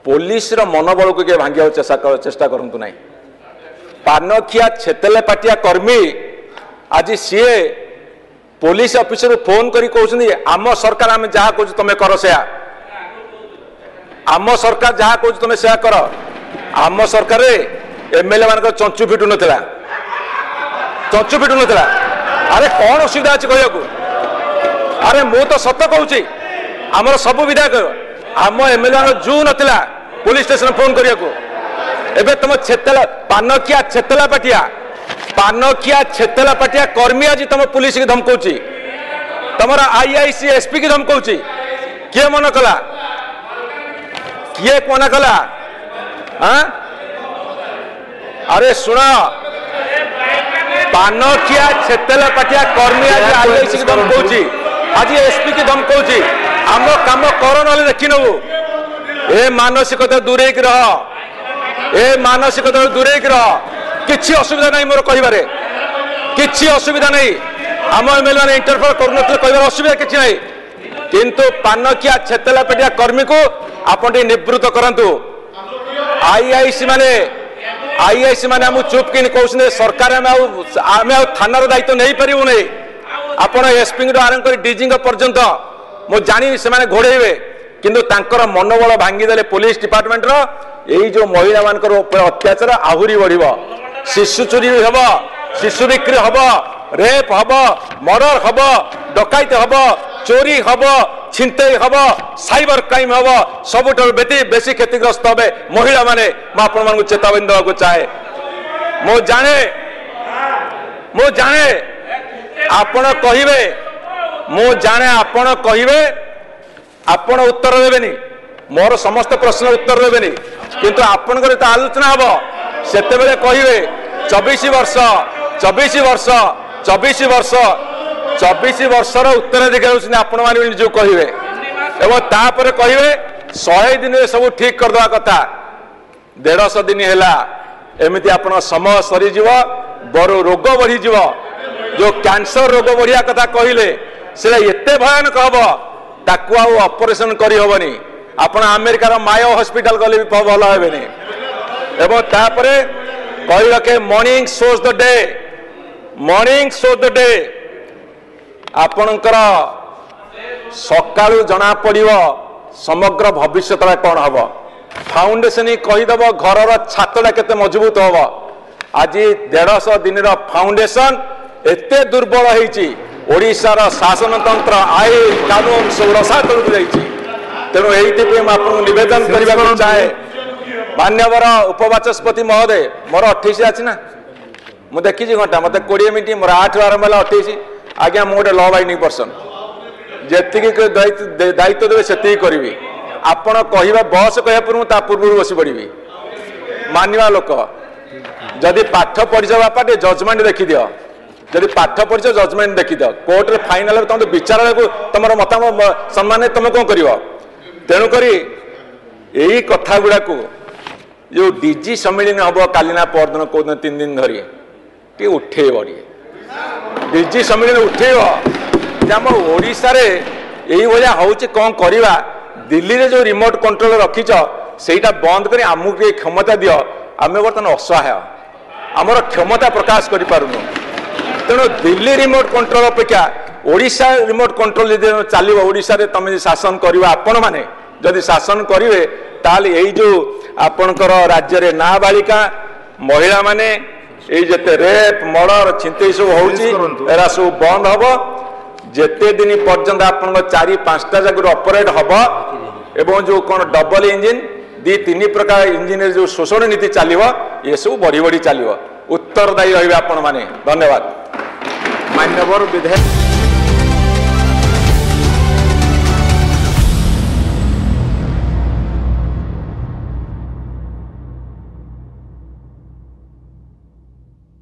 Police मनोबल को किए भांगा चेष्टा करूँ ना पानखिया छेतले पाटिया कर्मी आज सी पुलिस ऑफिसर फोन करी कहते आम सरकार आम जहाँ कह तुम कर से आम सरकार जहाँ कह तुम से कर आम सरकार एमएलए मान चंचु फिटू नाला चंचु फिटू नाला अरे कौन असुविधा अच्छे कह अरे मु तो सत कहूँ आमर सब विधायक आम एमएलए मान जू नाला पुलिस स्टेशन फोन करने को एबे तुम छेतला पानखिया छेतला पाटिया कर्मी आज तुम पुलिस की धमकाउची तुम आईआईसी एसपी की धमकाउची किए मन कला किए मन कला हाँ अरे सुन पानखिया छेतला पाटिया कर्मी आज आईआईसी की धमकाउची आज एसपी की धमकाउची आम काम कर ना देखी नबू ए मानसिकता दूरे रह ए मानसिकता दूरे रह किसी असुविधा नहीं मोर कहबारे किसी असुविधा नहीं आम एमएलए मैंने इंटरफेयर कर कहबार असुविधा किसी नहीं किंतु पानखिया छेतला पेटिया कर्मी को आपण निवृत्त करंतु आईआईसी माने हम चुप कि कहते सरकार आम थानार दायित्व नहीं पारू नहीं आपण एसपी आरंभ कर डीजी पर्यंत मु जानी से घोड़े किंतु तांकर मनोबल भांगीदे पुलिस डिपार्टमेंट यही जो महिला मान अत्याचार आहुरी बढ़ शिशु चोरी हम शिशु बिक्री हम रेप हम मर्डर हम डकायत हम चोरी हम छिनतई हम साइबर क्राइम हम सबुठ बेसी क्षतिग्रस्त हे महिला माने मैं चेतावनी देवाक चाहे मु जाने आपण कहिबे मु जाने आपण कहिबे आपण उत्तर देबेनी मोर समस्त प्रश्न उत्तर देबेनी किंतु आपनकर तो आलोचना हम सेते बेले कहिबे 24 वर्षर उत्तराधिकारी आपण माने जो कहिबे एवं तापर कहिबे 100 दिन सब ठीक कर दवा कथा 150 दिन हैला एमिति आपण समय सरी जीव बरो रोग बढ़ी जीव जो कैंसर रोग बढ़िया कथा कहिले से एते भयानक हबो ताकू आ ऑपरेशन करी होबनी आपण अमेरिकार मायो हॉस्पिटल गले भी भल हेबेनी एवं तापरे कहला के मॉर्निंग शोज द डे आपणकर सकाळु जना पड़िबो समग्र भविष्य कौन हम फाउंडेशन ही कहीदेव घर छातटा केते मजबूत हम आज 150 दिन फाउंडेशन एते दुर्बल होईची ओडिशार शासन तंत्र आईन कानून सब रसातल को तेणु ये निवेदन करने चाहे मान्यवर उपवाचस्पति महोदय मोर 28 अच्छी ना मुझे देखी घंटा मत 20 मिनट मोर 8 आरंभ है 28 आज्ञा मुझे गोटे लॉ बाइंडिंग पर्सन जी दायित्व देवे से करी आपण कह बस कह पूर्व बस पड़ी मानवा लोक जदि पाठ पढ़ी बापा जजमेंट देखी दियो जदि पाठ पढ़ी जजमेंट देखी दियो कोर्ट रे फाइनाल तुम विचार तुम मतामत सम्मान तुम कौन कर तेणुक यही कथा गुड़ा को जो डीजी सम्मिलन हम कालीना परदिन कौन 3 दिन धरी टे उठेब डीजी सम्मिलन उठेब आम ओडिशा रे यही भाया हूँ कौन करवा दिल्ली रे जो रिमोट कंट्रोल रखीच सेटा बंद कर आमको क्षमता दियो आम बर्तमान असहाय आमर क्षमता प्रकाश कर पारुनु तेणु दिल्ली रिमोट कंट्रोल अपेक्षा ओडिशा रिमोट कंट्रोल चलो ओडिशा रे तुम शासन करवा आपण मैंने जदि शासन करेंगे ताल यही जो आपणकर राज्य रे नाबालिका महिला माने ये रेप मर्डर छिनतई सब होरा सब बंद हम जेते दिन पर्यंत आप 4-5टा जगह ऑपरेट हम एवं जो कौन डबल इंजिन 2-3 प्रकार इंजिन जो शोषण नीति चलो ये सब बढ़ी बढ़ी चलो उत्तरदायी रही आपण मैंने धन्यवाद मान्यवर विधायक।